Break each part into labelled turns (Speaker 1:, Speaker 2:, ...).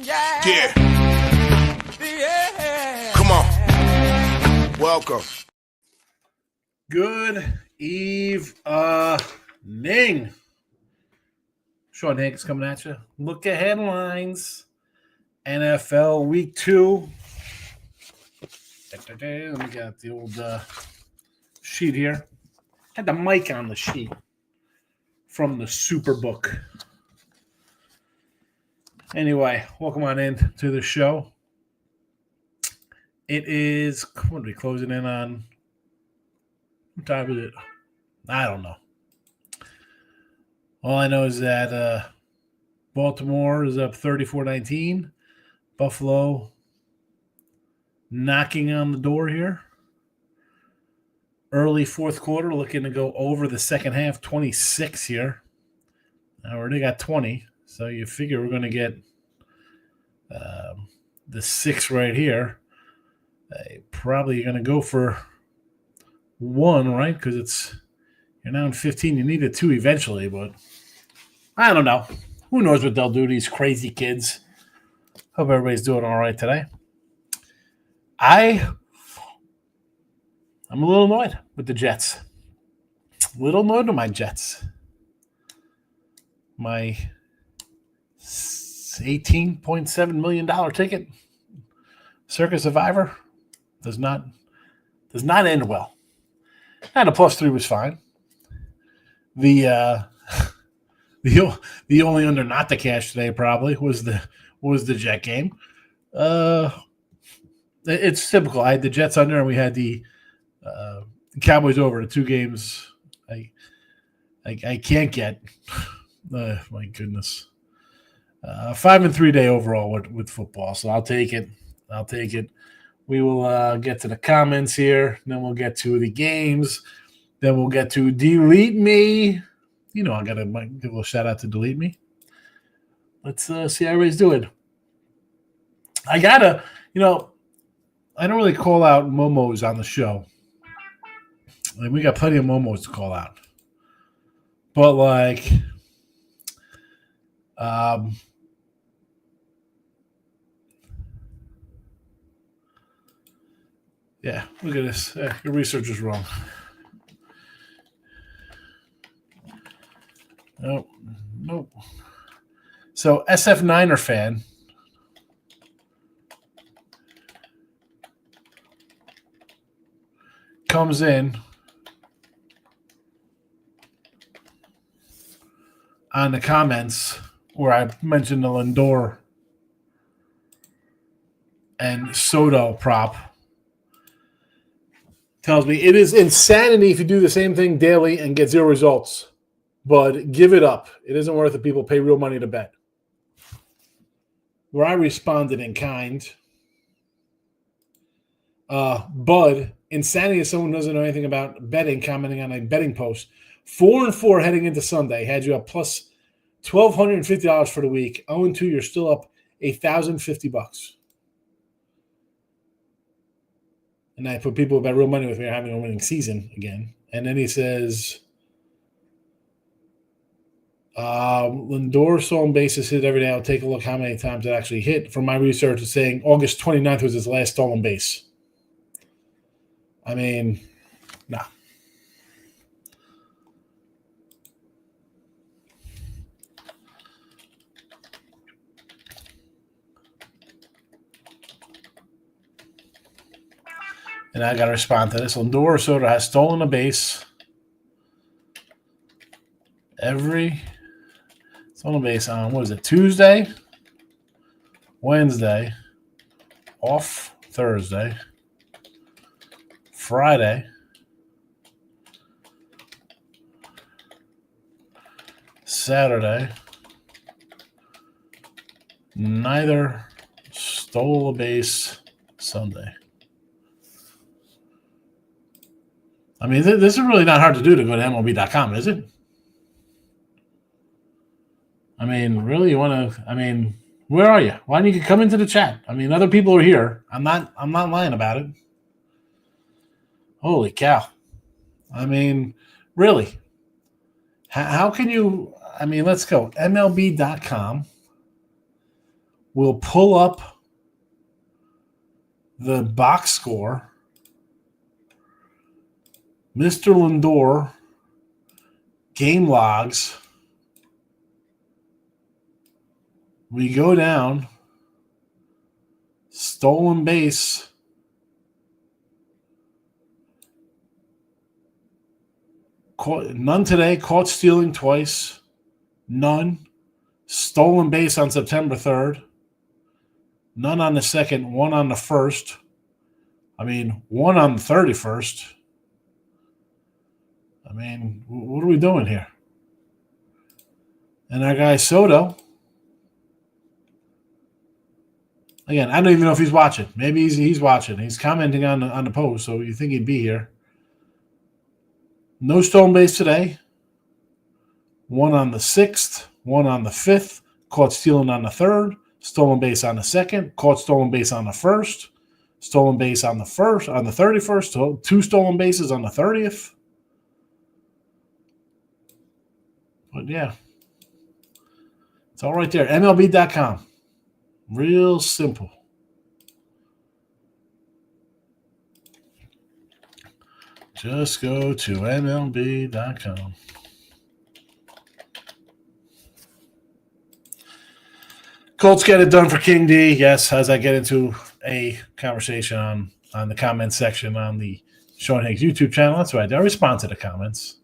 Speaker 1: Yeah. Come on. Welcome.
Speaker 2: Good evening. Sean Higgs coming at you. Look at headlines. NFL Week 2. Let me get the old sheet here. Had the mic on the sheet from the Superbook. Anyway, welcome on in to the show. It is, what are we closing in on? What time is it? I don't know. All I know is that Baltimore is up 34-19. Buffalo knocking on the door here. Early fourth quarter, looking to go over the second half, 26 here. I already got 20, so you figure we're going to get the 6 right here. Probably going to go for 1, right? Because you're now in 15. You need a 2 eventually, but I don't know. Who knows what they'll do, these crazy kids. Hope everybody's doing all right today. I'm a little annoyed with the Jets. A little annoyed with my Jets. My $18.7 million ticket, Circus Survivor, does not end well. And a +3 was fine. The only under not to cash today probably was the Jet game. It's typical. I had the Jets under and we had the Cowboys over. The 2 games I can't get. My goodness. 5-3 day overall with football, so I'll take it. We will get to the comments here, then we'll get to the games, then we'll get to Delete Me. You know, I got to give a little shout out to Delete Me. Let's see how everybody's doing. I don't really call out Momos on the show. And we got plenty of Momos to call out. But, yeah, look at this. Your research is wrong. Nope. So, SF Niner fan comes in on the comments where I mentioned the Lindor and Soto prop. Tells me it is insanity if you do the same thing daily and get 0 results. But give it up. It isn't worth it. People pay real money to bet. Where I responded in kind. Bud, insanity is someone who doesn't know anything about betting, commenting on a betting post. 4-4 heading into Sunday. Had you up plus $1,250 for the week. 0-2, you're still up $1,050. And I put people who bet real money with me are having a winning season again. And then he says, Lindor stolen bases hit every day. I'll take a look how many times it actually hit. From my research, it's saying August 29th was his last stolen base. I mean, nah. And I got to respond to this. Lindor Soto has stolen a base stolen base on, what is it, Tuesday, Wednesday, off Thursday, Friday, Saturday. Neither stole a base Sunday. I mean, this is really not hard to do to go to MLB.com, is it? I mean, really, you want to? I mean, where are you? Why don't you come into the chat? I mean, other people are here. I'm not lying about it. Holy cow! I mean, really, how can you? I mean, let's go MLB.com. will pull up the box score. Mr. Lindor game logs. We go down. Stolen base. None today. Caught stealing twice. None. Stolen base on September 3rd. None on the 2nd. One on the 1st. One on the 31st. What are we doing here? And our guy Soto. Again, I don't even know if he's watching. Maybe he's watching. He's commenting on the post, so you think he'd be here. No stolen base today. One on the 6th. One on the 5th. Caught stealing on the 3rd. Stolen base on the 2nd. Caught stolen base on the 1st. Stolen base on the 1st. On the 31st. 2 stolen bases on the 30th. But yeah. It's all right there. MLB.com. Real simple. Just go to MLB.com. Colts get it done for King D. Yes, as I get into a conversation on the comments section on the Sean Higgs YouTube channel. That's right. I respond to the comments.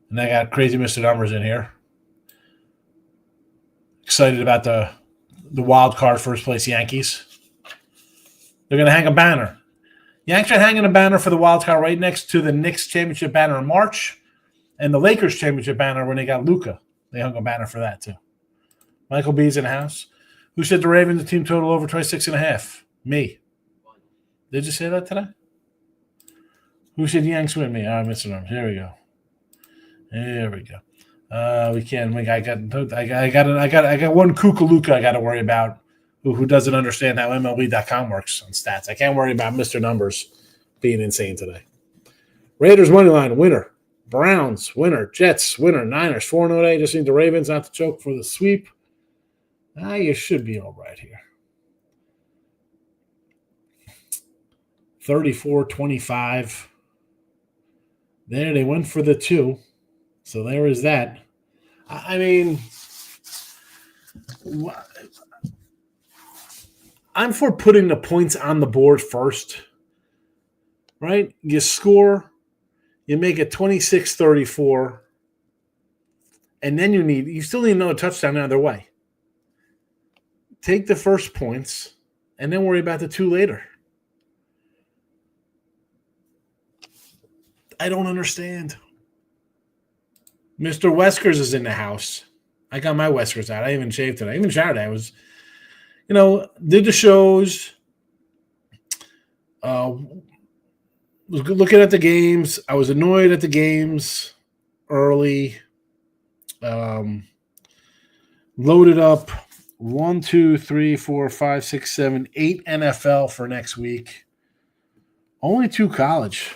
Speaker 2: And I got Crazy Mr. Numbers in here. Excited about the wild card first place Yankees. They're going to hang a banner. Yanks are hanging a banner for the wild card right next to the Knicks championship banner in March and the Lakers championship banner when they got Luka. They hung a banner for that too. Michael B's in the house. Who said the Ravens team total over 26.5? Me. Did you say that today? Who said Yanks win? Me. All right, Mr. Numbers. Here we go. There we go. We can. I got one Kukaluka I got to worry about who doesn't understand how MLB.com works on stats. I can't worry about Mr. Numbers being insane today. Raiders money line winner. Browns winner. Jets winner. Niners 4-0 today. Just need the Ravens not to choke for the sweep. You should be all right here. 34-25. There they went for the 2. So there is that. I'm for putting the points on the board first, right? You score, you make it 26-34, and then you still need another touchdown the other way. Take the first points, and then worry about the 2 later. I don't understand. Mr. Weskers is in the house. I got my Weskers out. I even shaved today. Even showered. I was, did the shows. Was looking at the games. I was annoyed at the games early. Loaded up 1, 2, 3, 4, 5, 6, 7, 8 NFL for next week. Only 2 college.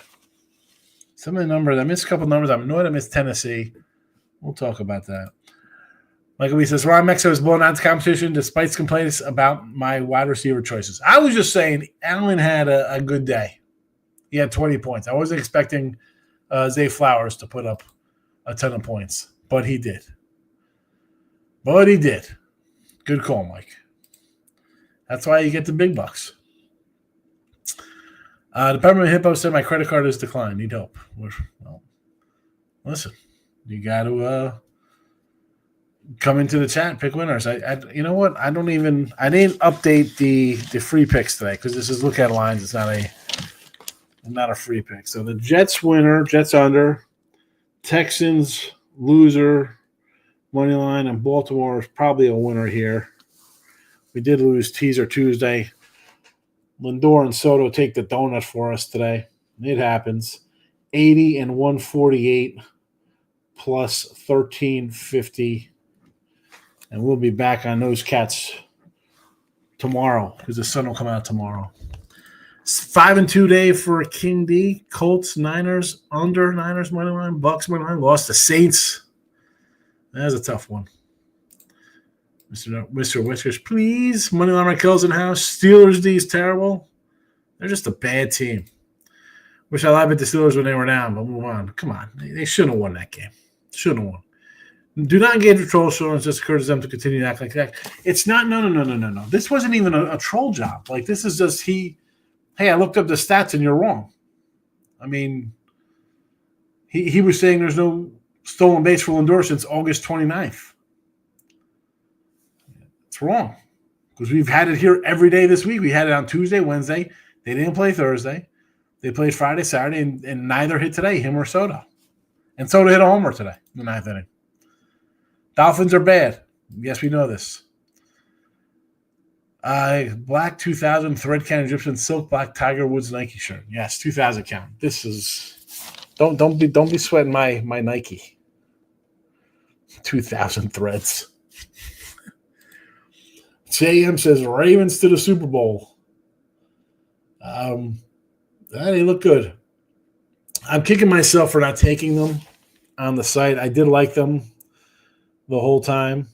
Speaker 2: Some of the numbers. I missed a couple numbers. I'm annoyed I missed Tennessee. We'll talk about that. Michael B says, Ron Mexo was blown out of competition despite complaints about my wide receiver choices. I was just saying Allen had a good day. He had 20 points. I wasn't expecting Zay Flowers to put up a ton of points, but he did. Good call, Mike. That's why you get the big bucks. The Peppermint Hippo said my credit card is declined. Need help. Well, listen, you got to come into the chat and pick winners. You know what? I didn't update the free picks today because this is look at lines. It's not a free pick. So the Jets winner, Jets under, Texans loser, money line, and Baltimore is probably a winner here. We did lose teaser Tuesday. Lindor and Soto take the donut for us today. It happens. 80 and 148 plus 1350. And we'll be back on those cats tomorrow because the sun will come out tomorrow. It's 5-2 day for King D. Colts, Niners, under Niners money line, Bucks money line. Lost the Saints. That's a tough one. Mr. Whiskers, please. Moneyline Raquel's in house. Steelers D is terrible. They're just a bad team. Wish I lied with the Steelers when they were down, but move on. Come on. They shouldn't have won that game. Shouldn't have won. Do not engage with troll show. It's just encourage them to continue to act like that. It's not. No. This wasn't even a troll job. Like, this is just hey, I looked up the stats and you're wrong. I mean, he was saying there's no stolen base for Lindor since August 29th. It's wrong because we've had it here every day this week. We had it on Tuesday, Wednesday. They didn't play Thursday. They played Friday, Saturday, and neither hit today, him or Soto. And Soto hit a homer today in the ninth inning. Dolphins are bad. Yes, we know this. Black 2000 Thread Count Egyptian Silk Black Tiger Woods Nike shirt. Yes, 2000 count. This is don't be sweating my Nike. 2000 threads. JM says Ravens to the Super Bowl. They look good. I'm kicking myself for not taking them on the site. I did like them the whole time.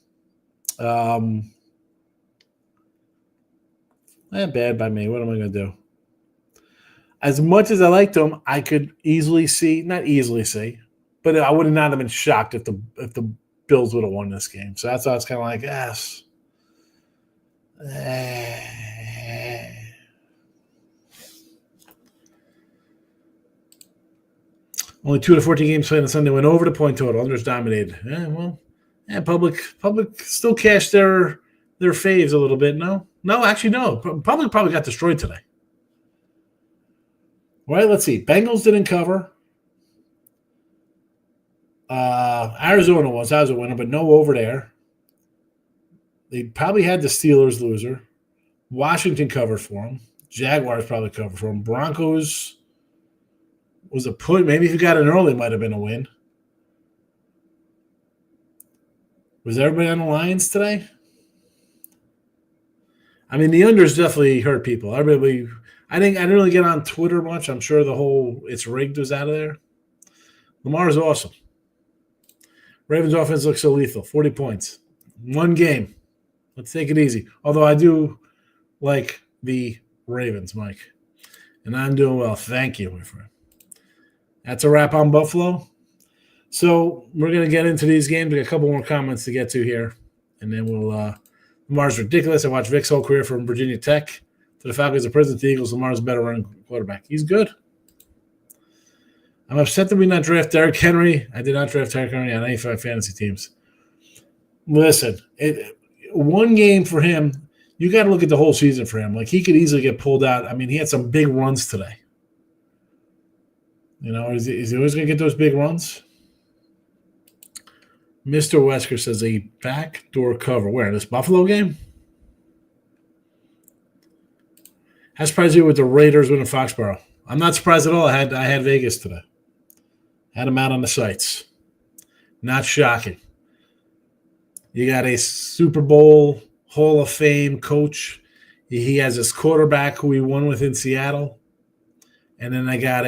Speaker 2: Bad by me. What am I going to do? As much as I liked them, I could not easily see, but I would not have been shocked if the Bills would have won this game. So that's why I was kind of like, yes. Only 2 to 14 games played on Sunday went over the point total. Unders dominated. Public still cashed their faves a little bit. No, actually, no. Public probably got destroyed today. All right, let's see. Bengals didn't cover. Arizona was a winner, but no over there. They probably had the Steelers loser. Washington covered for them. Jaguars probably covered for them. Broncos was a put. Maybe if you got it early, it might have been a win. Was everybody on the Lions today? I mean, the unders definitely hurt people. I didn't really get on Twitter much. I'm sure the whole "it's rigged" was out of there. Lamar's awesome. Ravens offense looks so lethal. 40 points. One game. Let's take it easy. Although I do like the Ravens, Mike. And I'm doing well. Thank you, my friend. That's a wrap on Buffalo. So we're going to get into these games. We got a couple more comments to get to here. And then we'll Lamar's ridiculous. I watched Vic's whole career from Virginia Tech to the Falcons, the President, the Eagles. Lamar's a better running quarterback. He's good. I'm upset that we not draft Derrick Henry. I did not draft Derrick Henry on any 5 fantasy teams. Listen, one game for him, you got to look at the whole season for him. Like, he could easily get pulled out. I mean, he had some big runs today. You know, is he always going to get those big runs? Mr. Wesker says a backdoor cover. Where? This Buffalo game? How surprised you with the Raiders winning Foxborough? I'm not surprised at all. I had Vegas today. Had them out on the sites. Not shocking. You got a Super Bowl Hall of Fame coach. He has his quarterback who he won with in Seattle. And then I got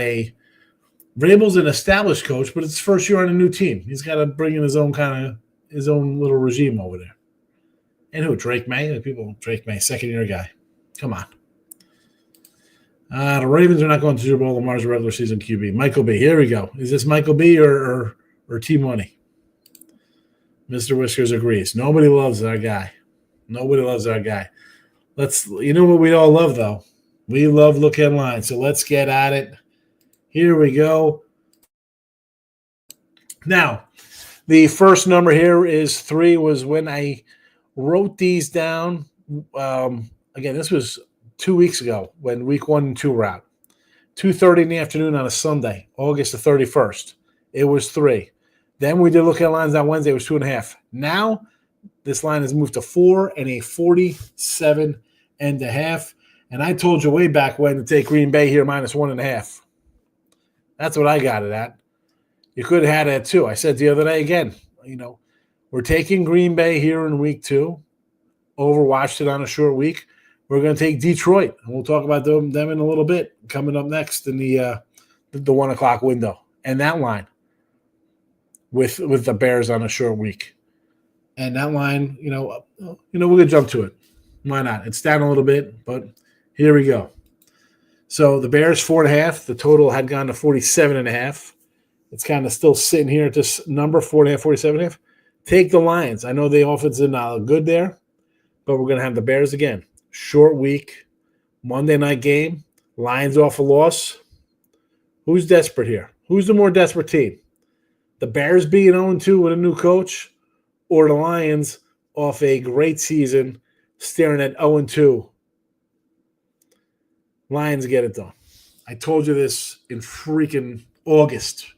Speaker 2: Vrabel's an established coach, but it's his first year on a new team. He's got to bring in his own little regime over there. And who? Drake May? Drake May, second-year guy. Come on. The Ravens are not going to Super Bowl. Lamar's a regular season QB. Michael B. Here we go. Is this Michael B. or T-Money? Mr. Whiskers agrees. Nobody loves our guy. You know what we all love, though? We love look headline. So let's get at it. Here we go. Now, the first number here is 3 was when I wrote these down. Again, this was 2 weeks ago when week 1 and 2 were out. 2:30 in the afternoon on a Sunday, August the 31st. It was 3. Then we did look at lines on Wednesday. It was 2.5. Now, this line has moved to 4 and a 47.5. And I told you way back when to take Green Bay here minus 1.5. That's what I got it at. You could have had it too. I said the other day again, we're taking Green Bay here in week 2. Overwatched it on a short week. We're going to take Detroit, and we'll talk about them in a little bit. Coming up next in the 1 o'clock window, and that line with the Bears on a short week. And that line, we're gonna jump to it. Why not? It's down a little bit, but here we go. So the Bears 4.5. The total had gone to 47.5. It's kind of still sitting here at this number 4.5, 47.5. Take the Lions. I know the offense is not good there, but we're gonna have the Bears again. Short week, Monday night game. Lions off a loss. Who's desperate here? Who's the more desperate team? The Bears being 0-2 with a new coach, or the Lions off a great season staring at 0-2? Lions get it done. I told you this in freaking August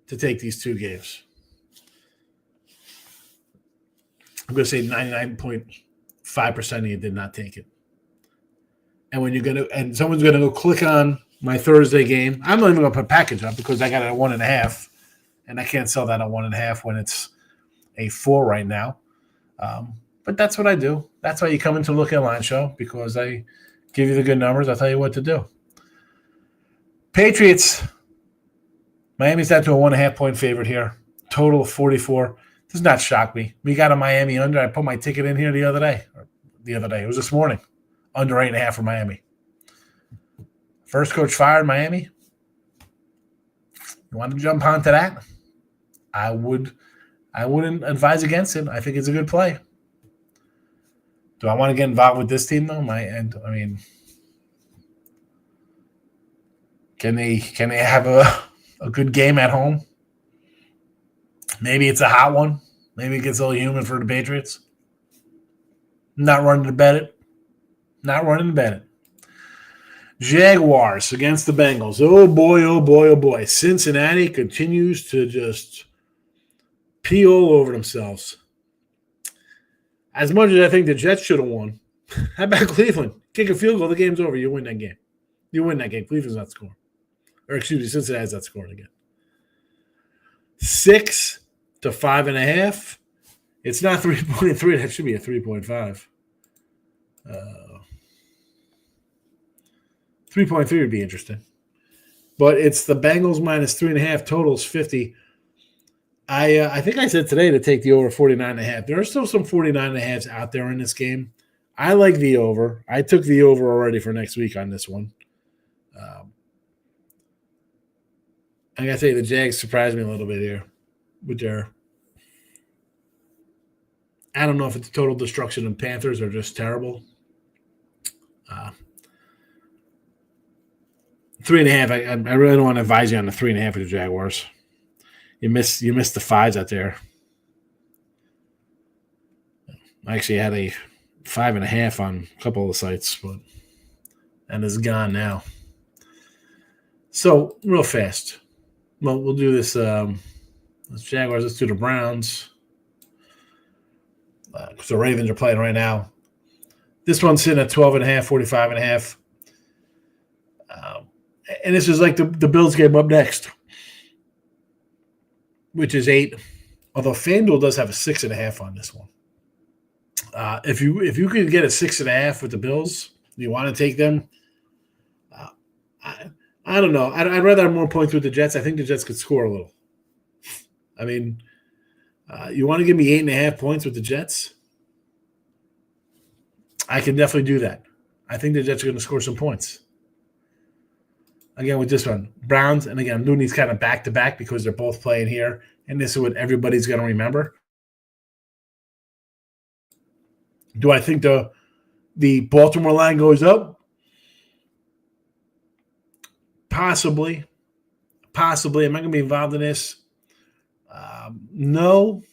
Speaker 2: to take these two games. I'm going to say 99.5% of you did not take it. And when you're going to, and someone's going to go click on my Thursday game, I'm not even going to put package up because I got it at 1.5, and I can't sell that at 1.5 when it's a 4 right now. But that's what I do. That's why you come into Look at Line Show, because I give you the good numbers. I'll tell you what to do. Patriots, Miami's down to a 1.5 point favorite here. Total of 44. Does not shock me. We got a Miami under. I put my ticket in here the other day. It was this morning. Under 8.5 for Miami. First coach fired Miami. You want to jump onto that? I wouldn't advise against it. I think it's a good play. Do I want to get involved with this team though? Can they have a good game at home? Maybe it's a hot one. Maybe it gets a little humid for the Patriots. Not running to bet it. Jaguars against the Bengals. Oh boy, oh boy, oh boy. Cincinnati continues to just pee all over themselves. As much as I think the Jets should have won, how about Cleveland? Kick a field goal, the game's over. You win that game. Cleveland's not scoring. Or excuse me, Cincinnati's not scoring again. 6 to 5.5. It's not 3.3. That should be a 3.5. 3.3 would be interesting. But it's the Bengals minus 3.5. Totals 50. I think I said today to take the over 49.5. There are still some 49.5s out there in this game. I like the over. I took the over already for next week on this one. I got to say, the Jags surprised me a little bit here with their – I don't know if it's total destruction of Panthers or just terrible. 3.5. I really don't want to advise you on the 3.5 of the Jaguars. You missed the 5s out there. I actually had a 5.5 on a couple of the sites, and it's gone now. So real fast. Well, we'll do this. Let's Jaguars. Let's do the Browns. Because the Ravens are playing right now. This one's sitting at 12.5, 45.5. And this is like the Bills game up next, which is 8. Although FanDuel does have a 6.5 on this one. If you could get a 6.5 with the Bills, you want to take them. I don't know. I'd rather have more points with the Jets. I think the Jets could score a little. I mean, you want to give me 8.5 points with the Jets? I can definitely do that. I think the Jets are going to score some points. Again, with this one, Browns, and again, I'm doing these kind of back-to-back because they're both playing here, and this is what everybody's going to remember. Do I think the Baltimore line goes up? Possibly. Am I going to be involved in this? No.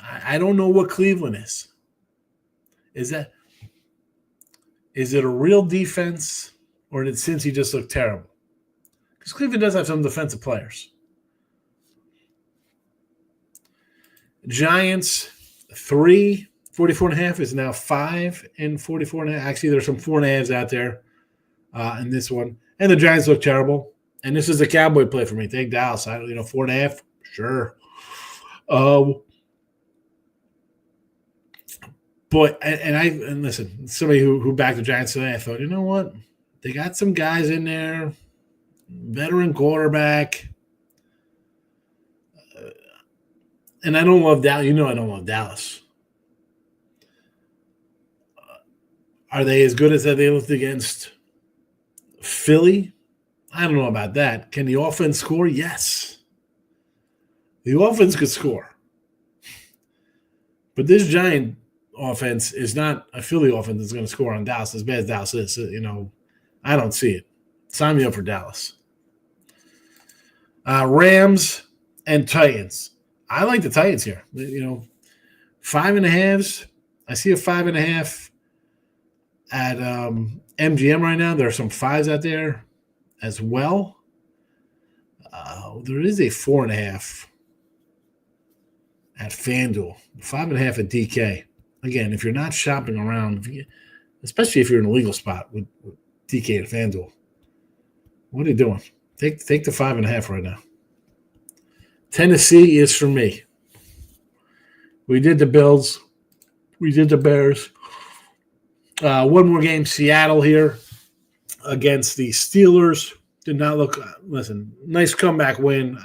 Speaker 2: I don't know what Cleveland is. Is it a real defense, or did Cincy just look terrible? Because Cleveland does have some defensive players. Giants, 3, 44.5 is now 5 and 44.5. Actually, there's some 4.5s out there in this one. And the Giants look terrible. And this is a Cowboy play for me. Take Dallas. 4.5, sure. But and listen, somebody who backed the Giants today, I thought, you know what? They got some guys in there, veteran quarterback. And I don't love Dallas. You know I don't love Dallas. Are they as good as they looked against Philly? I don't know about that. Can the offense score? Yes. The offense could score. But this Giant offense is not a Philly offense that's going to score on Dallas as bad as Dallas is. I don't see it. Sign me up for Dallas. Rams and Titans. I like the Titans here. 5.5s. I see a 5.5 at MGM right now. There are some 5s out there as well. There is a 4.5 at FanDuel, 5.5 at DK. Again, if you're not shopping around, especially if you're in a legal spot with DK at FanDuel, what are you doing? Take the 5.5 right now. Tennessee is for me. We did the Bills. We did the Bears. One more game, Seattle here against the Steelers. Did not look. Listen, nice comeback win.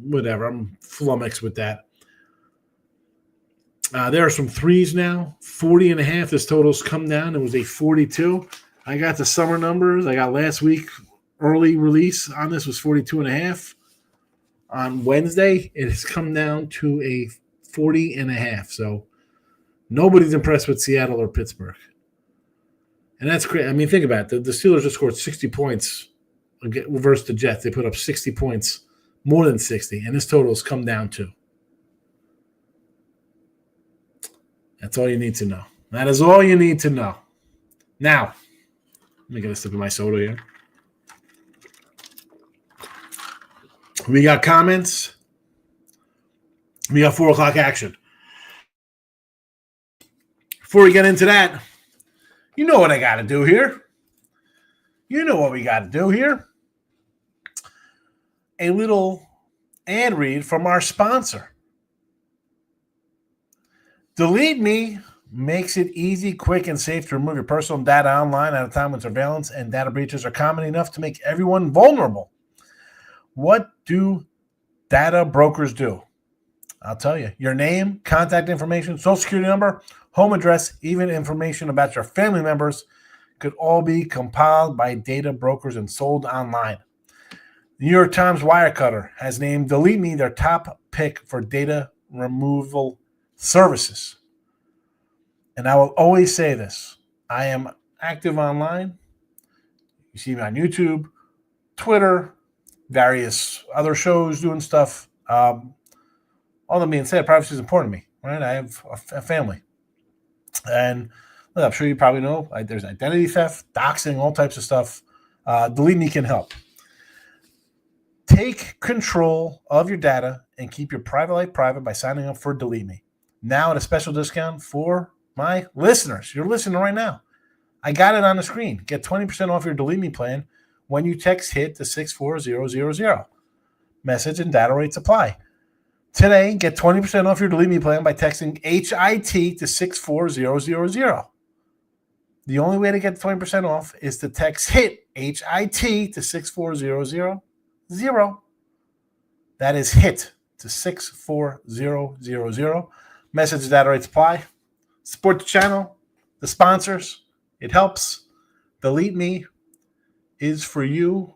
Speaker 2: Whatever. I'm flummoxed with that. There are some 3s now. 40.5. This total's come down. It was a 42. I got the summer numbers. I got last week early release on this was 42.5. On Wednesday, it has come down to a 40.5. So nobody's impressed with Seattle or Pittsburgh. And that's great. I mean, think about it. The Steelers just scored 60 points versus the Jets. They put up 60 points, more than 60, and this total has come down to. That's all you need to know. That is all you need to know. Now, let me get a sip of my soda here. We got comments. We got 4 o'clock action. Before we get into that, you know what I got to do here. You know what we got to do here. A little ad read from our sponsor. Delete Me makes it easy, quick, and safe to remove your personal data online at a time when surveillance and data breaches are common enough to make everyone vulnerable. What do data brokers do? I'll tell you. Your name, contact information, social security number, home address, even information about your family members could all be compiled by data brokers and sold online. The New York Times Wirecutter has named Delete Me their top pick for data removal services. And I will always say this. I am active online. You see me on YouTube, Twitter, various other shows doing stuff. All that being said, privacy is important to me, right? I have a family. And look, I'm sure you probably know there's identity theft, doxing, all types of stuff. Delete Me can help. Take control of your data and keep your private life private by signing up for Delete Me. Now at a special discount for my listeners. You're listening right now. I got it on the screen. Get 20% off your Delete Me plan when you text HIT to 64000. Message and data rates apply. Today, get 20% off your Delete Me plan by texting HIT to 64000. The only way to get 20% off is to text HIT, HIT, to 64000. That is HIT to 64000. Message and data rates apply. Support the channel, the sponsors. It helps. Delete Me is for you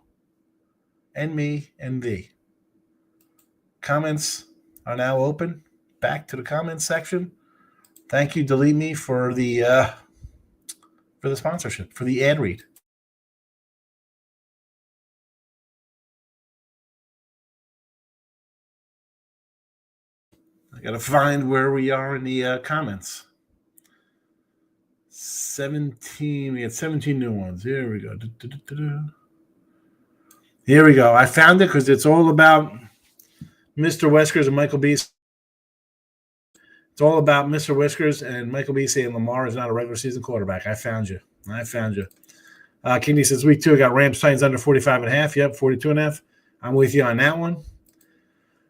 Speaker 2: and me and thee. Comments are now open. Back to the comments section. Thank you, Delete Me, for the sponsorship, for the ad read. I got to find where we are in the comments. 17. We had 17 new ones. Here we go. Here we go. I found it because it's all about Mr. Whiskers and Michael B. It's all about Mr. Whiskers and Michael B. saying Lamar is not a regular season quarterback. I found you. Kennedy says week 2, I got Rams Titans under 45.5. Yep, 42.5. I'm with you on that one.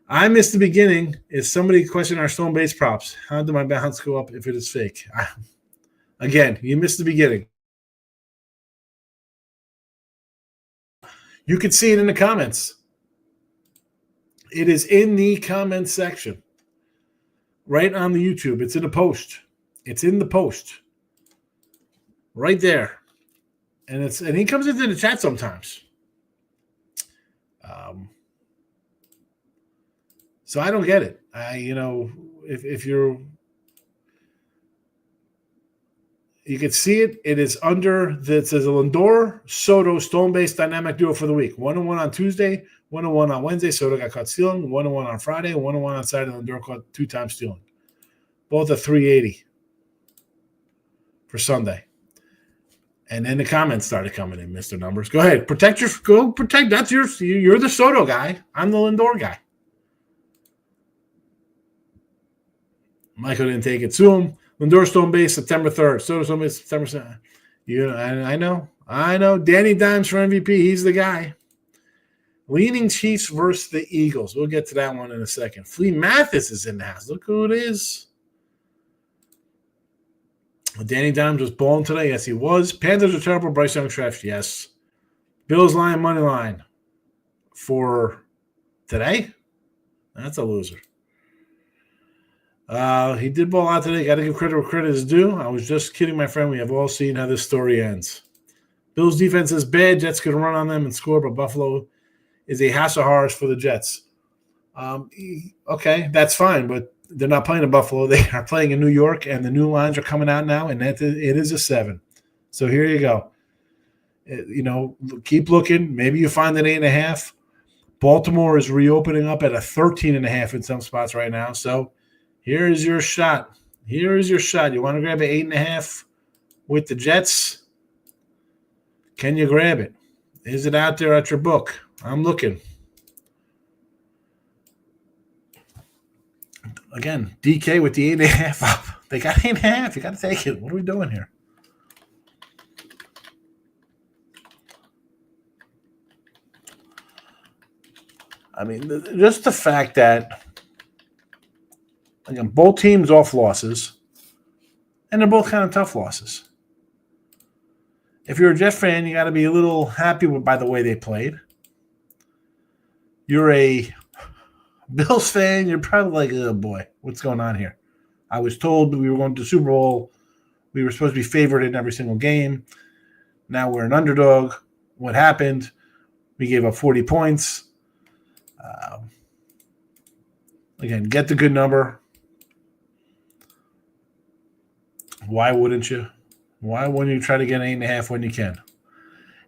Speaker 2: I missed the beginning. Is somebody questioning our stone base props? How did my balance go up if it is fake? Again, you missed the beginning. You can see it in the comments. It is in the comments section. right on the YouTube. It's in the post. It's in the post. Right there. And he comes into the chat sometimes. So I don't get it. If you're, you can see it. It is under. It says Lindor, Soto, stone-based dynamic duo for the week. 1-1 on Tuesday, 1-1 on Wednesday. Soto got caught stealing. 1-1 on Friday, 1-1 on Saturday. Lindor caught 2 times stealing. Both at 380 for Sunday. And then the comments started coming in, Mr. Numbers. Go ahead. Go protect. That's you're the Soto guy. I'm the Lindor guy. Michael didn't take it to him. Lindor stone base September 3rd. Soto stone base September 2nd. I know. Danny Dimes for MVP. He's the guy. Leaning Chiefs versus the Eagles. We'll get to that one in a second. Flea Mathis is in the house. Look who it is. Danny Dimes was balling today. Yes, he was. Panthers are terrible. Bryce Young trash. Yes. Bills line, money line for today. That's a loser. He did ball out today. Got to give credit where credit is due. I was just kidding, my friend. We have all seen how this story ends. Bills defense is bad. Jets could run on them and score, but Buffalo is a house of horrors for the Jets. Okay, that's fine, but they're not playing in Buffalo. They are playing in New York, and the new lines are coming out now, and it is a 7. So here you go. Keep looking. Maybe you find an 8.5. Baltimore is reopening up at a 13.5 in some spots right now. So here is your shot. Here is your shot. You want to grab an 8.5 with the Jets? Can you grab it? Is it out there at your book? I'm looking. Again, DK with the 8.5 up. They got 8.5. You got to take it. What are we doing here? I mean, just the fact that, again, both teams off losses, and they're both kind of tough losses. If you're a Jet fan, you got to be a little happy by the way they played. You're a Bills fan, you're probably like, oh boy, what's going on here? I was told we were going to the Super Bowl. We were supposed to be favored in every single game. Now we're an underdog. What happened? We gave up 40 points. Again, get the good number. Why wouldn't you? Why wouldn't you try to get an 8.5 when you can?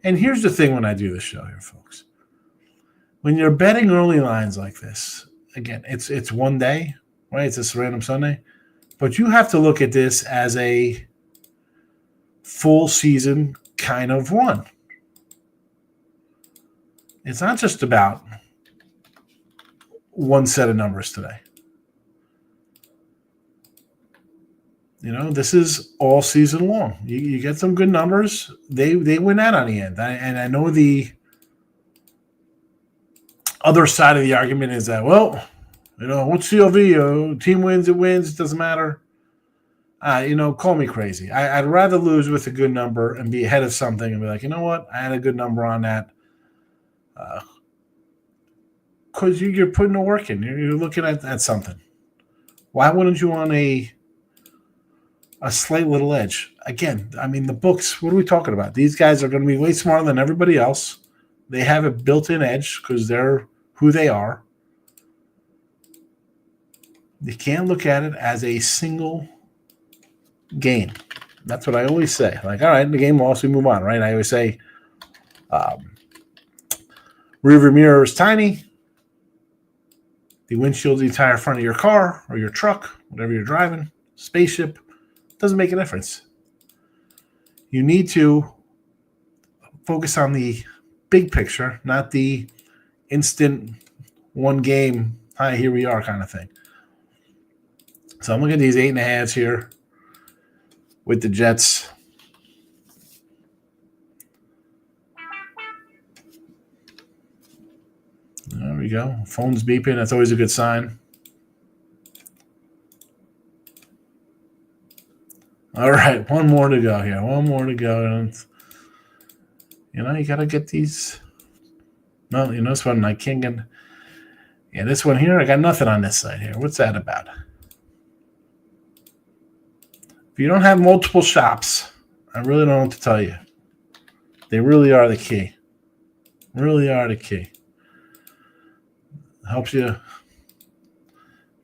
Speaker 2: And here's the thing when I do this show here, folks. When you're betting early lines like this, again, it's one day, right? It's this random Sunday. But you have to look at this as a full season kind of run. It's not just about one set of numbers today. This is all season long. You get some good numbers. They win out on the end. And I know the other side of the argument is that, what's CLV? Team wins, it wins. It doesn't matter. Call me crazy. I'd rather lose with a good number and be ahead of something and be like, you know what? I had a good number on that. Because you're putting the work in. You're looking at something. Why wouldn't you want a slight little edge? Again, I mean, the books, what are we talking about? These guys are going to be way smarter than everybody else. They have a built-in edge because they're who they are. You can't look at it as a single game. That's what I always say. Like, all right, the game lost, we move on, right? I always say rearview mirror is tiny. The windshield's the entire front of your car or your truck, whatever you're driving, spaceship, doesn't make a difference. You need to focus on the big picture, not the instant one game, hi, here we are kind of thing. So I'm looking at these 8.5s here with the Jets. There we go. Phone's beeping. That's always a good sign. All right, one more to go here. One more to go. And, you got to get these. No, this one I can't get. Yeah, this one here, I got nothing on this side here. What's that about? If you don't have multiple shops, I really don't know what to tell you. They really are the key. Really are the key. Helps you.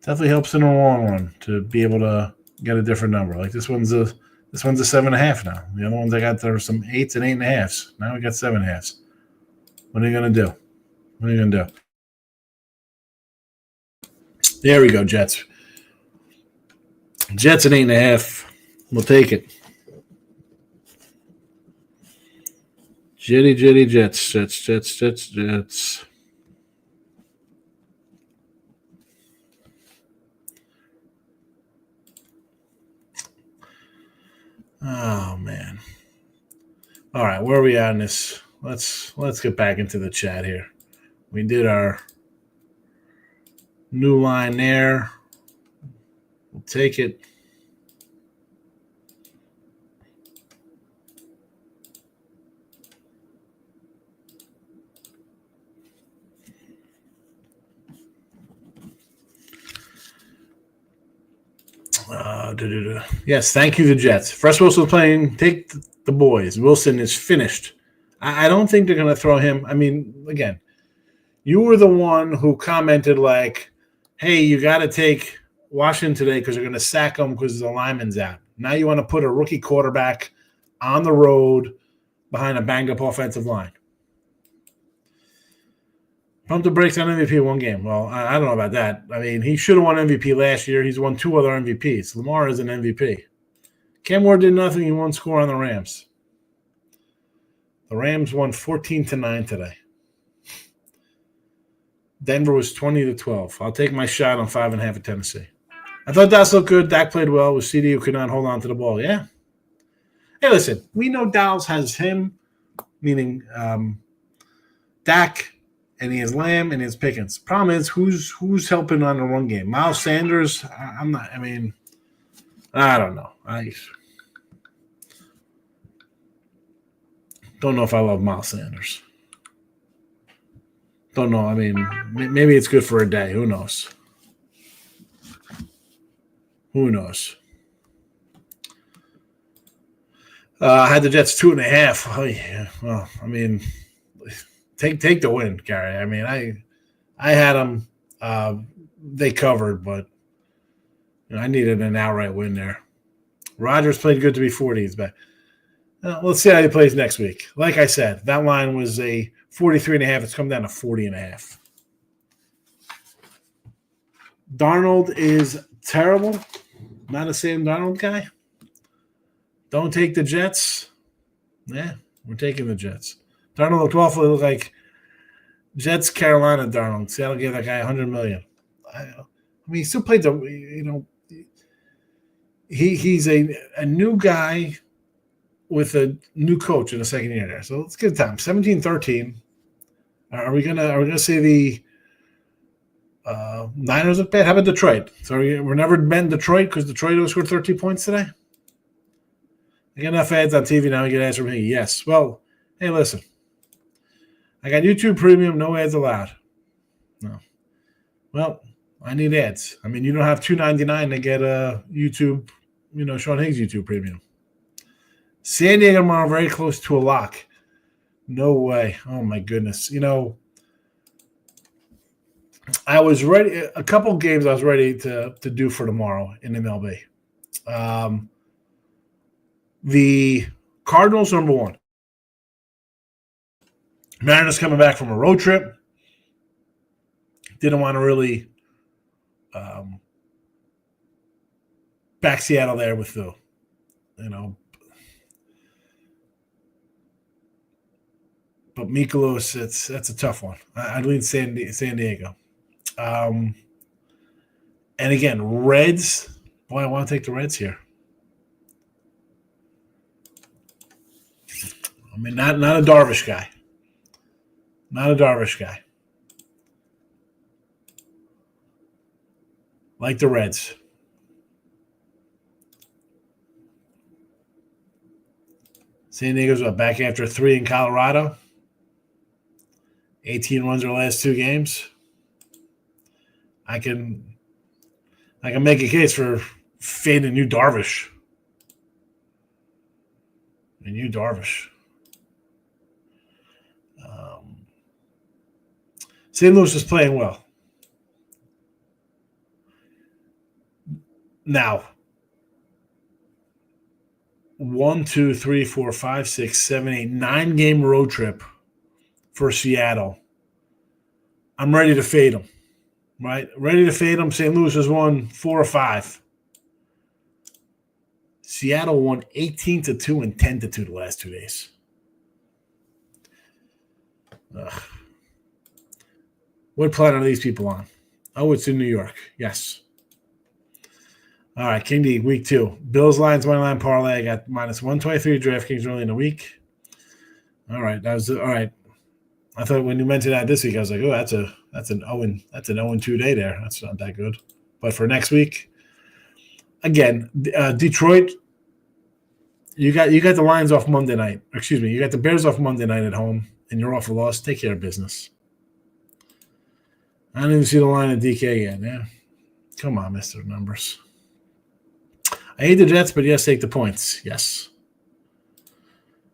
Speaker 2: Definitely helps in the long run to be able to get a different number. Like this one's a 7.5 now. The other ones I got there were some 8s and 8.5s. Now we got 7.5s. What are you gonna do? What are you gonna do? There we go, Jets. Jets at 8.5. We'll take it. Jetty, Jets. Oh man. All right, where are we at in this? Let's get back into the chat here. We did our new line there. We'll take it. Yes, thank you, the Jets. Fresh Wilson playing. Take the boys. Wilson is finished. I don't think they're going to throw him. I mean, again, you were the one who commented like, hey, you got to take Washington today because they're going to sack him because the lineman's out. Now you want to put a rookie quarterback on the road behind a banged-up offensive line. Pump the brakes on MVP one game. Well, I don't know about that. I mean, he should have won MVP last year. He's won 2 other MVPs. Lamar is an MVP. Cam Ward did nothing. He won score on the Rams. The Rams won 14-9 today. Denver was 20-12. I'll take my shot on 5.5 at Tennessee. I thought Dallas looked good. Dak played well. With CD who could not hold on to the ball. Yeah. Hey, listen. We know Dallas has him, meaning Dak, and he has Lamb and he has Pickens. Problem is, who's helping on the run game? Miles Sanders? I'm not. I mean, I don't know. I don't know if I love Miles Sanders. Don't know. I mean, maybe it's good for a day. Who knows? Who knows? I had the Jets 2.5. Oh yeah. Well, I mean, take the win, Gary. I mean, I had them. They covered, but I needed an outright win there. Rodgers played good to be 40. He's back. Let's see how he plays next week. Like I said, that line was a 43.5. It's come down to 40.5. Darnold is terrible. Not a Sam Darnold guy. Don't take the Jets. Yeah, we're taking the Jets. Darnold looked awful. It looked like Jets, Carolina, Darnold. Seattle gave that guy $100 million. I mean, he still played he's a new guy with a new coach in the second year there. So let's give it time. 17-13. Are we gonna say the Niners look bad? How about Detroit? So we're never betting Detroit because Detroit only scored 13 points today? I get enough ads on TV now. I get ads from me. Yes. Well, hey, listen. I got YouTube Premium, no ads allowed. No. Well, I need ads. I mean, you don't have $2.99 to get a YouTube, Sean Higgs YouTube Premium. San Diego tomorrow, very close to a lock. No way. Oh, my goodness. I was ready. A couple games I was ready to do for tomorrow in MLB. The Cardinals, number 1. Mariners coming back from a road trip. Didn't want to really back Seattle there with the, But Mikolos, that's a tough one. I'd lean San Diego. And again, Reds. Boy, I want to take the Reds here. I mean, not a Darvish guy. Not a Darvish guy. Like the Reds. San Diego's back after 3 in Colorado. 18 runs their last 2 games. I can make a case for fading new Darvish. And you, Darvish. St. Louis is playing well. Now, 1, 2, 3, 4, 5, 6, 7, 8, 9-game road trip for Seattle. I'm ready to fade them. Right? Ready to fade them. St. Louis has won 4 or 5. Seattle won 18-2 and 10-2 the last 2 days. Ugh. What planet are these people on? Oh, it's in New York. Yes. All right, King D, week 2. Bills Lions money line parlay. I got minus 123 DraftKings early in the week. All right, that was all right. I thought when you mentioned that this week, I was like, oh, that's an 0-2 day there. That's not that good. But for next week, again, Detroit. You got the Lions off Monday night. Excuse me, you got the Bears off Monday night at home, and you're off a loss. Take care of business. I didn't even see the line of DK yet. Yeah, come on, Mr. Numbers. I hate the Jets, but yes, take the points. Yes.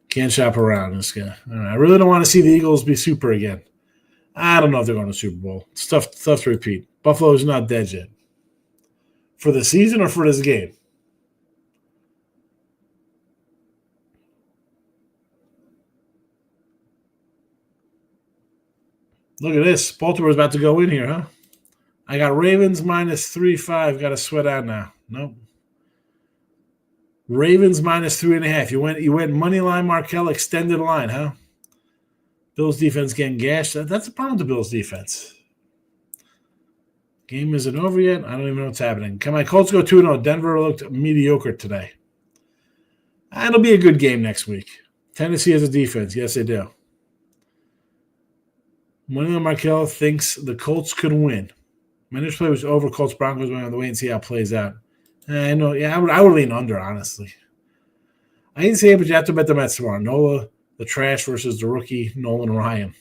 Speaker 2: Can't shop around this guy. All right. I really don't want to see the Eagles be super again. I don't know if they're going to Super Bowl. It's tough to repeat. Buffalo's not dead yet. For the season or for this game? Look at this. Baltimore's about to go in here, huh? I got Ravens minus 3.5. Got to sweat out now. Nope. Ravens minus 3.5. You went money line, Markel, extended line, huh? Bills defense getting gashed. That's the problem with the Bills defense. Game isn't over yet. I don't even know what's happening. Can my Colts go 2-0? Denver looked mediocre today. It'll be a good game next week. Tennessee has a defense. Yes, they do. Money Markel thinks the Colts could win. My initial play was over. Colts Broncos. We're going to wait and see how it plays out. I know. Yeah, I would lean under, honestly. I didn't say it, but you have to bet the Mets tomorrow. Nola, the trash versus the rookie, Nolan Ryan.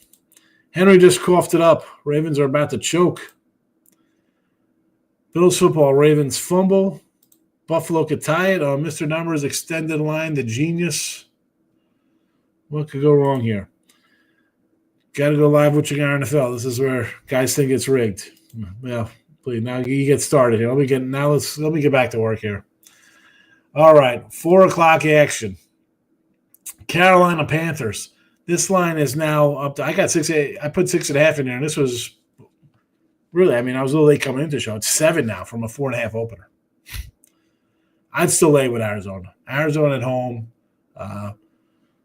Speaker 2: Henry just coughed it up. Ravens are about to choke. Bills football. Ravens fumble. Buffalo could tie it. Mr. Numbers extended line. The genius. What could go wrong here? Got to go live with your NFL. This is where guys think it's rigged. Well, please, now you get started here. Let me get back to work here. All right, 4 o'clock action. Carolina Panthers. This line is now up to. I got 6. I put 6.5 in there, and this was really. I mean, I was a little late coming into the show. It's 7 now from a 4.5 opener. I'd still lay with Arizona. Arizona at home.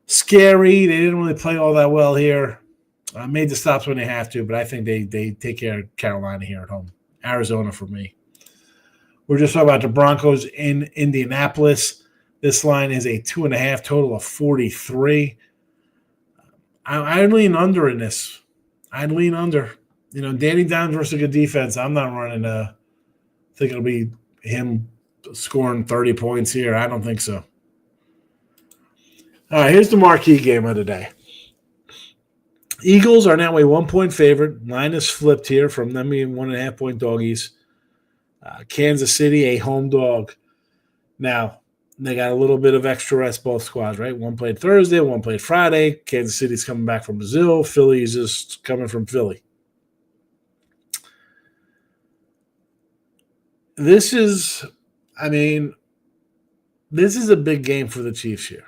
Speaker 2: Scary. They didn't really play all that well here. Made the stops when they have to, but I think they take care of Carolina here at home. Arizona for me. We're just talking about the Broncos in Indianapolis. This line is a 2.5, total of 43. I'd lean under in this. I'd lean under. You know, Danny Downs versus a good defense. I'm not running I think it'll be him scoring 30 points here. I don't think so. All right, here's the marquee game of the day. Eagles are now a 1-point favorite. Line is flipped here from them being 1.5-point doggies. Kansas City, a home dog. Now, they got a little bit of extra rest, both squads, right? One played Thursday, one played Friday. Kansas City's coming back from Brazil. Philly's just coming from Philly. This is a big game for the Chiefs here.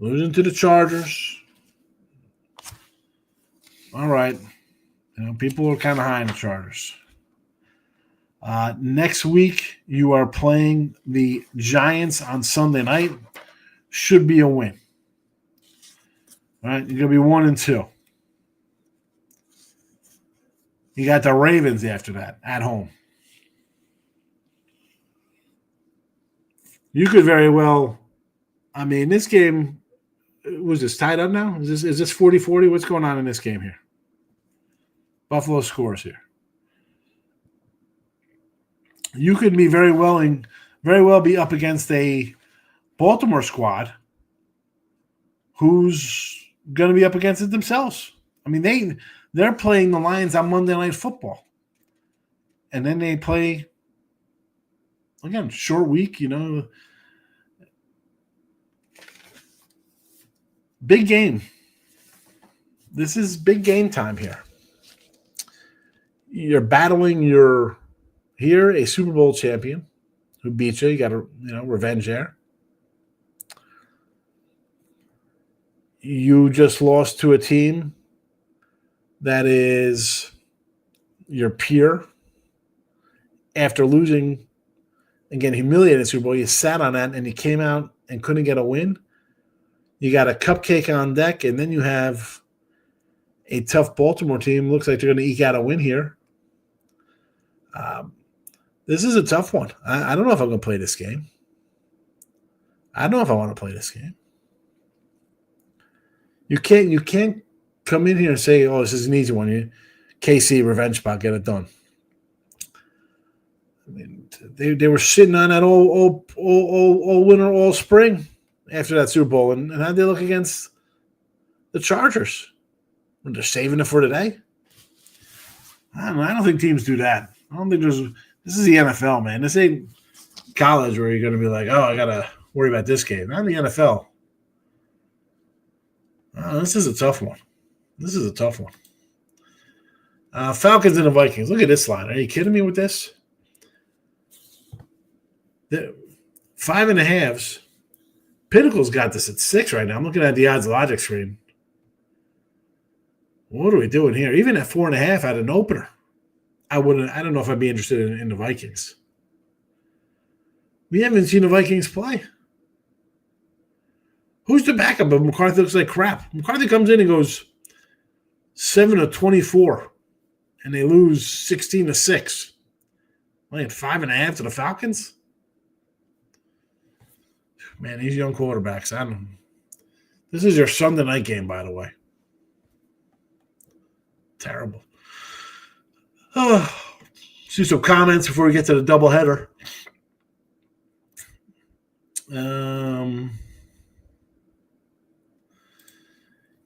Speaker 2: Losing to the Chargers. All right. You know, people are kind of high in the Chargers. Next week, you are playing the Giants on Sunday night. Should be a win. All right, you're going to be 1-2. You got the Ravens after that at home. You could very well, this game, was this tied up now? Is this 40-40? What's going on in this game here? Buffalo scores here. You could be very well be up against a Baltimore squad who's going to be up against it themselves. I mean, they're playing the Lions on Monday Night Football. And then they play, again, short week, you know. Big game. This is big game time here. You're battling a Super Bowl champion who beat you. You got revenge there. You just lost to a team that is your peer. After losing, again, humiliated Super Bowl, you sat on that and you came out and couldn't get a win. You got a cupcake on deck, and then you have a tough Baltimore team. Looks like they're going to eke out a win here. This is a tough one. I don't know if I'm going to play this game. I don't know if I want to play this game. You can't come in here and say, "Oh, this is an easy one." KC revenge spot, get it done. I mean, they were sitting on that all winter, all spring after that Super Bowl, and how'd they look against the Chargers? When they're saving it for today? I don't know. I don't think teams do that. I don't think this is the NFL, man. This ain't college where you're going to be like, "Oh, I got to worry about this game." Not in the NFL. This is a tough one. Falcons and the Vikings. Look at this line. Are you kidding me with this? 5.5s. Pinnacle's got this at 6 right now. I'm looking at the odds logic screen. What are we doing here? Even at 4.5 at an opener, I don't know if I'd be interested in the Vikings. We haven't seen the Vikings play. Who's the backup? But McCarthy looks like crap. McCarthy comes in and goes 7-24, and they lose 16-6. Laying 5.5 to the Falcons. Man, these young quarterbacks. This is your Sunday night game, by the way. Terrible. See some comments before we get to the doubleheader.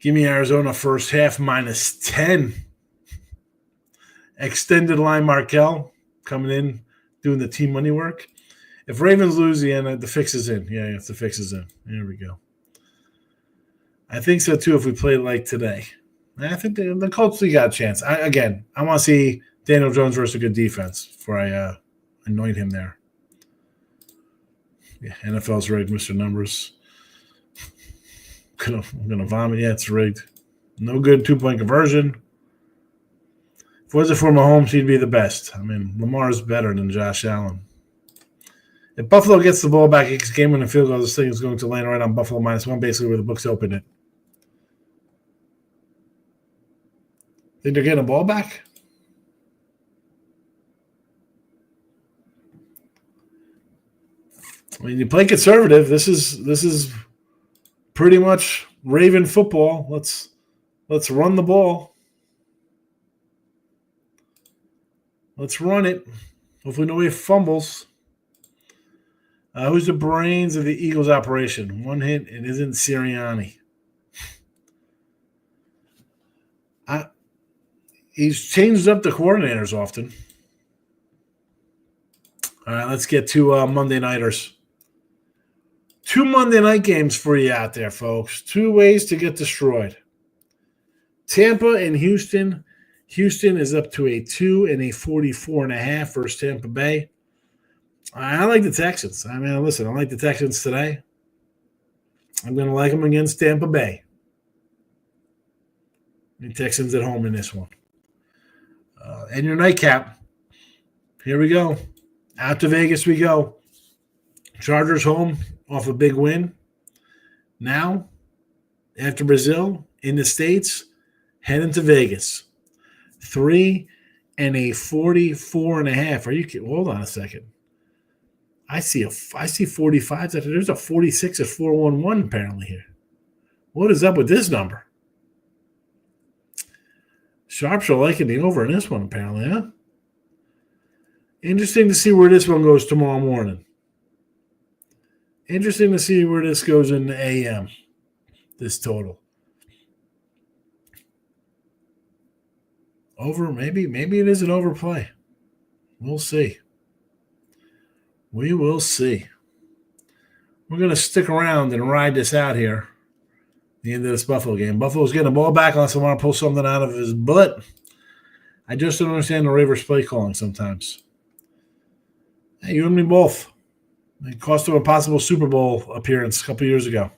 Speaker 2: Give me Arizona first half -10. Extended line Markel coming in, doing the team money work. If Ravens lose, the fix is in. Yeah, if the fix is in. There we go. I think so, too, if we play like today. I think the Colts got a chance. I want to see Daniel Jones versus a good defense before I anoint him there. Yeah, NFL's rigged, Mr. Numbers. I'm gonna vomit. Yeah, it's rigged. No good 2-point conversion. If it wasn't for Mahomes, he'd be the best. I mean, Lamar's better than Josh Allen. If Buffalo gets the ball back, it's game-winning field goal. This thing is going to land right on Buffalo -1, basically where the books open it. Think they're getting the ball back? I mean, you play conservative. This is pretty much Raven football. Let's run the ball. Let's run it. Hopefully nobody fumbles. Who's the brains of the Eagles operation? One hit, it isn't Sirianni. He's changed up the coordinators often. All right, let's get to Monday Nighters. 2 Monday night games for you out there, folks. 2 ways to get destroyed. Tampa and Houston. Houston is up to a 2 and a 44.5 versus Tampa Bay. I like the Texans. I mean, listen, I like the Texans today. I'm going to like them against Tampa Bay. The Texans at home in this one. And your nightcap. Here we go. Out to Vegas we go. Chargers home off a big win. Now, after Brazil, in the States, heading to Vegas. 3 and a 44.5. Are you kidding? Hold on a second. I see 45s. There's a 46 at 411 apparently here. What is up with this number? Sharps are liking the over in this one apparently, huh? Interesting to see where this one goes tomorrow morning. Interesting to see where this goes in the AM, this total. Over, maybe it is an overplay. We'll see. We will see. We're going to stick around and ride this out here the end of this Buffalo game. Buffalo's getting the ball back unless they want to pull something out of his butt. I just don't understand the Ravens play calling sometimes. Hey, you and me both. It cost them a possible Super Bowl appearance a couple years ago.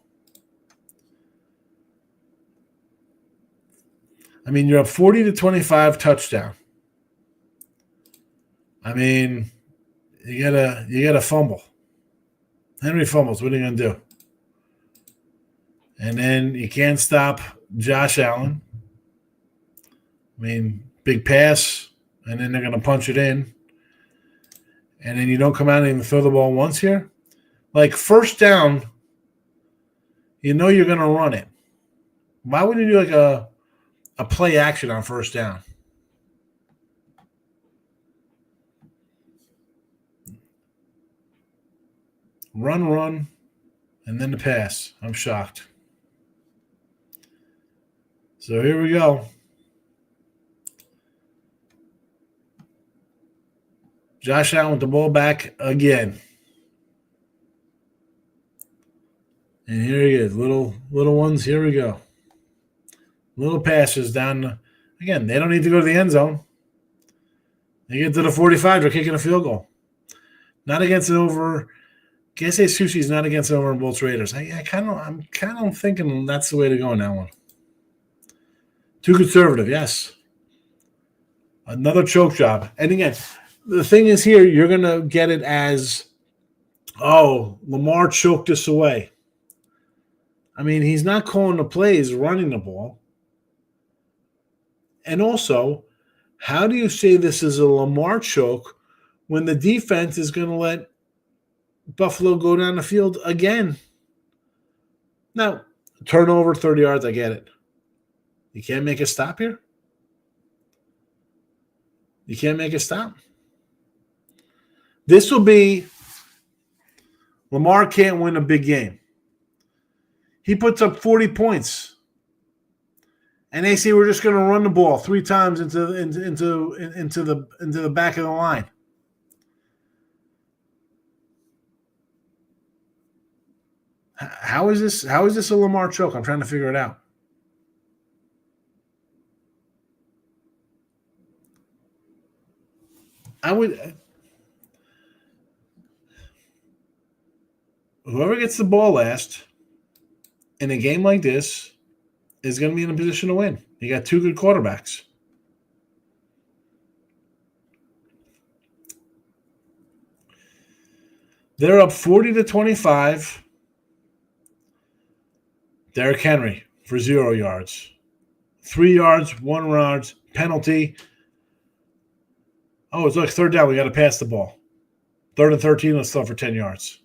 Speaker 2: I mean, you're up 40-25 touchdown. I mean, you gotta fumble. Henry fumbles. What are you gonna do? And then you can't stop Josh Allen. I mean, big pass, and then they're gonna punch it in. And then you don't come out and even throw the ball once here. Like first down, you know you're gonna run it. Why wouldn't you do like a play action on first down? Run, and then the pass. I'm shocked. So here we go. Josh Allen with the ball back again. And here he is. Little ones. Here we go. Little passes down. Again, they don't need to go to the end zone. They get to the 45. They're kicking a field goal. Not against an over. Can't say Sushi's not against an over in Bolts Raiders. I'm kind of thinking that's the way to go in that one. Too conservative, yes. Another choke job. And again, the thing is here, you're going to get it as, oh, Lamar choked us away. I mean, he's not calling the plays, running the ball. And also, how do you say this is a Lamar choke when the defense is going to let Buffalo go down the field again? Now, turnover, 30 yards, I get it. You can't make a stop here? You can't make a stop? This will be Lamar can't win a big game. He puts up 40 points. And they say we're just going to run the ball 3 times into the back of the line. How is this a Lamar choke? I'm trying to figure it out. Whoever gets the ball last in a game like this is going to be in a position to win. You got 2 good quarterbacks. They're up 40-25. Derrick Henry for 0 yards. 3 yards, 1 yard, penalty. Oh, it's like third down. We got to pass the ball. 3rd and 13, let's throw for 10 yards.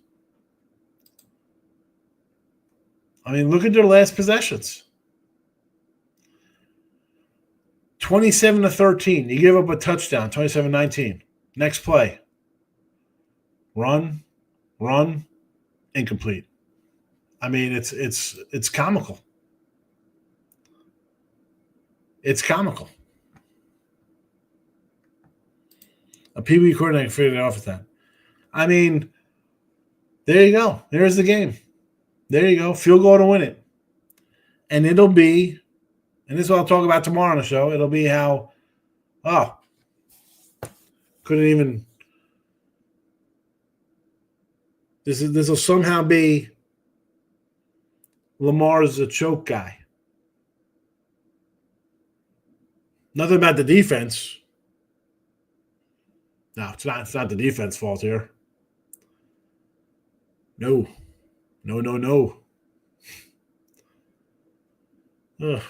Speaker 2: I mean, look at their last possessions. 27-13. You give up a touchdown, 27-19. Next play. Run, incomplete. I mean, it's comical. It's comical. A PB coordinator figured it out with that. I mean, there you go. There's the game. There you go. Field goal to win it. And it'll be, and this is what I'll talk about tomorrow on the show, it'll be how, couldn't even, this will somehow be Lamar's a choke guy. Nothing about the defense. No, it's not the defense fault here. No. Ugh.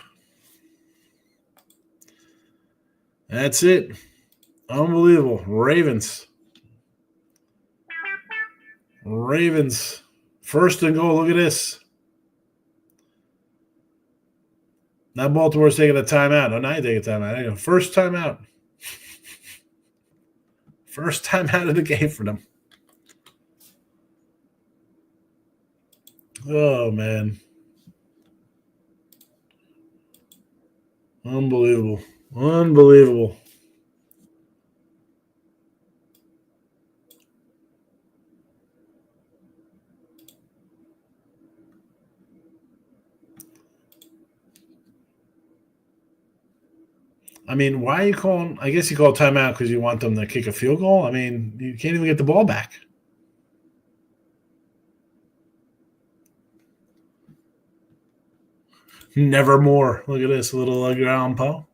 Speaker 2: That's it. Unbelievable. Ravens. 1st and goal. Look at this. Now Baltimore's taking a timeout. Oh, now you take a timeout. First timeout. First time out of the game for them. Oh, man. Unbelievable. I mean, why are you calling? I guess you call timeout because you want them to kick a field goal. I mean, you can't even get the ball back. Nevermore. Look at this little Edgar Allan Poe.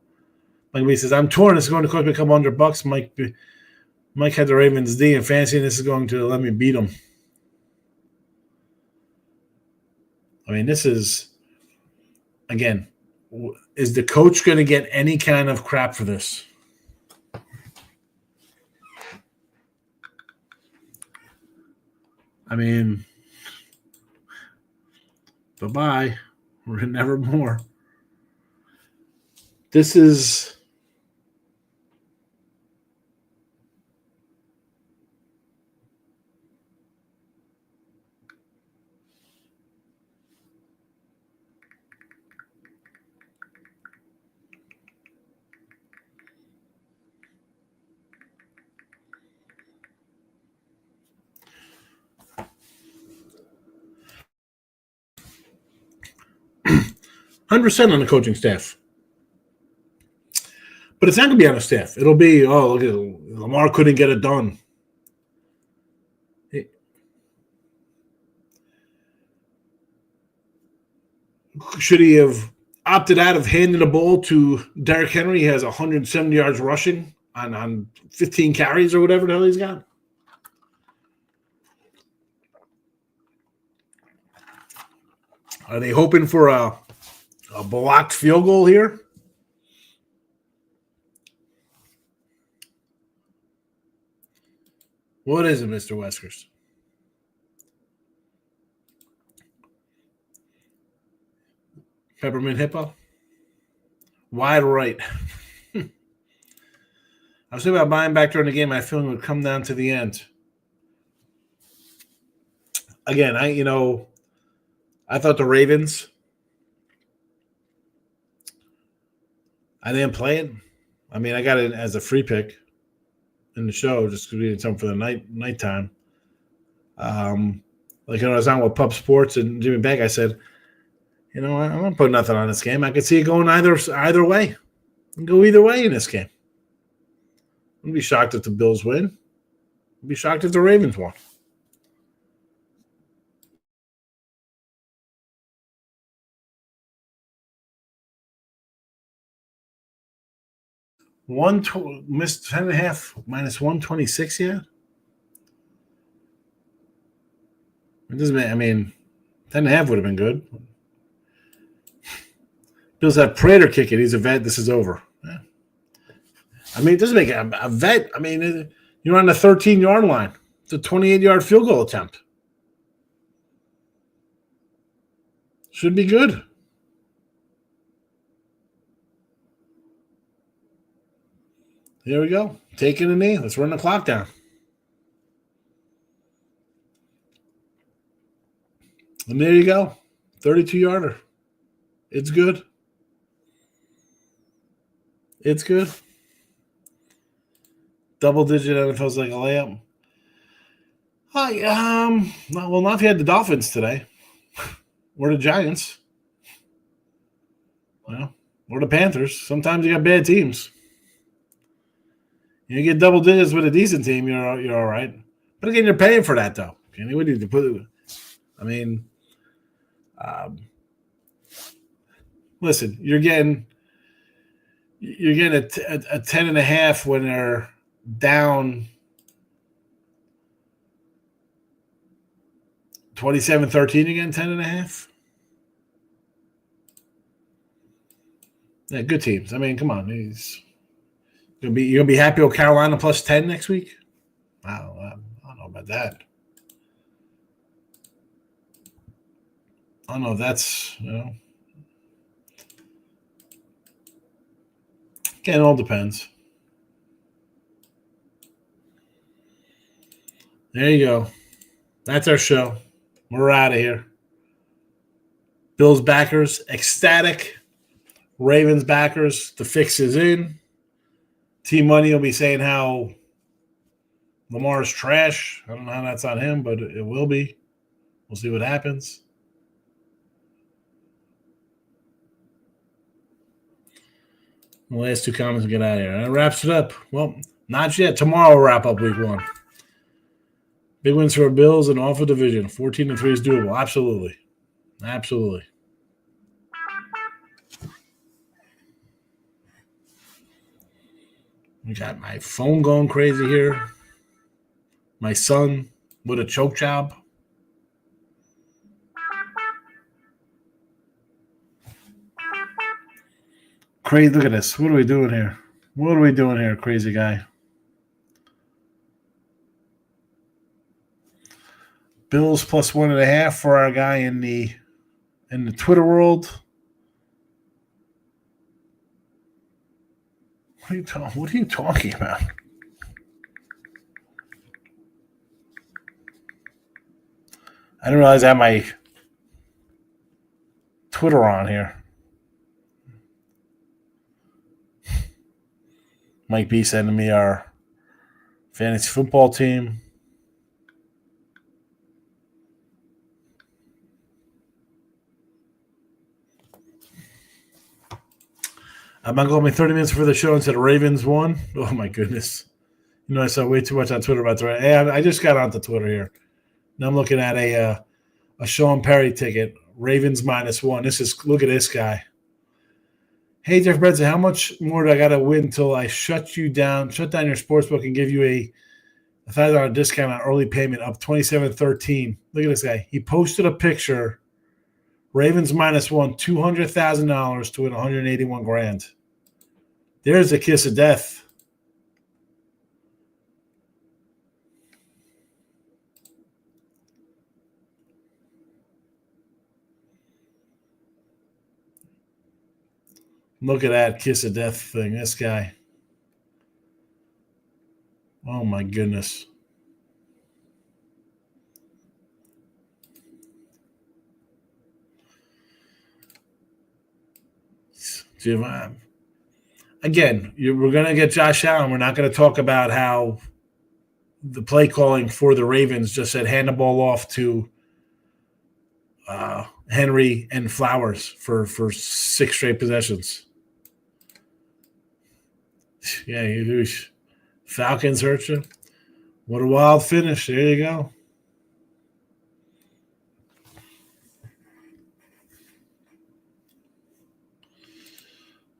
Speaker 2: Like he says, I'm torn. This is going to cost me a couple $100. Mike had the Ravens D and fancy, and this is going to let me beat them. I mean, this is, again, is the coach going to get any kind of crap for this? I mean, bye-bye. We're nevermore. This is... %100% on the coaching staff. But it's not going to be on the staff. It'll be, oh, look at Lamar couldn't get it done. Should he have opted out of handing the ball to Derrick Henry? He has 170 yards rushing on 15 carries or whatever the hell he's got. Are they hoping for a blocked field goal here? What is it, Mr. Weskers? Peppermint Hippo? Wide right. I was thinking about buying back during the game. I feel it would come down to the end. Again, I thought the Ravens, I didn't play it. I mean, I got it as a free pick in the show, just to be something for the nighttime. Like when I was on with Pub Sports and Jimmy Bank, I said, I'm not putting nothing on this game. I could see it going either way. It can go either way in this game. I wouldn't be shocked if the Bills win. I'd be shocked if the Ravens won. Missed 10.5 minus 126 yet? It doesn't mean, 10.5 would have been good. Bills have Prater kick it. He's a vet. This is over. Yeah. It doesn't make a vet. You're on the 13-yard line. It's a 28-yard field goal attempt. Should be good. Here we go. Taking a knee. Let's run the clock down. And there you go. 32-yarder. It's good. It's good. Double-digit NFL's like a layup. Well, not if you had the Dolphins today. Or the Giants. Well, or the Panthers. Sometimes you got bad teams. You get double digits with a decent team, you're all right. But again, you're paying for that, though. Kenny, what did you put it? Listen, you're getting a 10.5 when they're down 27-13 again, 10.5. Yeah, good teams. Come on, you're gonna be happy with Carolina plus 10 next week. I don't know about that. I don't know if that's Again, it all depends. There you go. That's our show. We're out of here. Bills backers, ecstatic. Ravens backers, the fix is in. Team Money will be saying how Lamar's trash. I don't know how that's on him, but it will be. We'll see what happens. The last two comments and get out of here. That wraps it up. Well, not yet. Tomorrow we'll wrap up week 1. Big wins for our Bills and off a division. 14-3 is doable. Absolutely. Absolutely. We got my phone going crazy here. My son with a choke job. Crazy, look at this. What are we doing here? What are we doing here, crazy guy? Bills plus 1.5 for our guy in the Twitter world. What are you talking about? I didn't realize I had my Twitter on here. Mike B sending me our fantasy football team. I'm not going to be 30 minutes for the show instead of Ravens won. Oh, my goodness. I saw way too much on Twitter about that. Hey, I just got onto Twitter here. Now I'm looking at a Sean Perry ticket. Ravens -1. Look at this guy. Hey, Jeff Bredson, how much more do I got to win until I shut down your sportsbook and give you a $1,000 discount on early payment up 27-13? Look at this guy. He posted a picture. Ravens -1, $200,000 to win $181,000. There's a kiss of death. Look at that kiss of death thing. This guy. Oh, my goodness. Again, we're going to get Josh Allen. We're not going to talk about how the play calling for the Ravens just said hand the ball off to Henry and Flowers for 6 straight possessions. Yeah, Falcons hurt you. What a wild finish. There you go.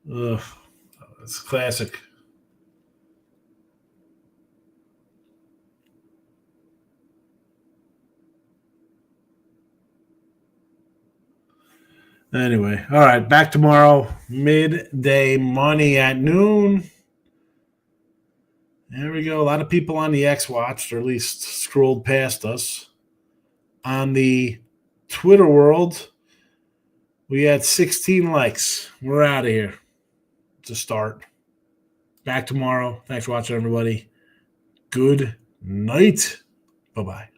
Speaker 2: Ugh, it's classic. Anyway, all right, back tomorrow, midday money at noon. There we go. A lot of people on the X watched, or at least scrolled past us. On the Twitter world, we had 16 likes. We're out of here to start. Back tomorrow. Thanks for watching, everybody. Good night. Bye-bye.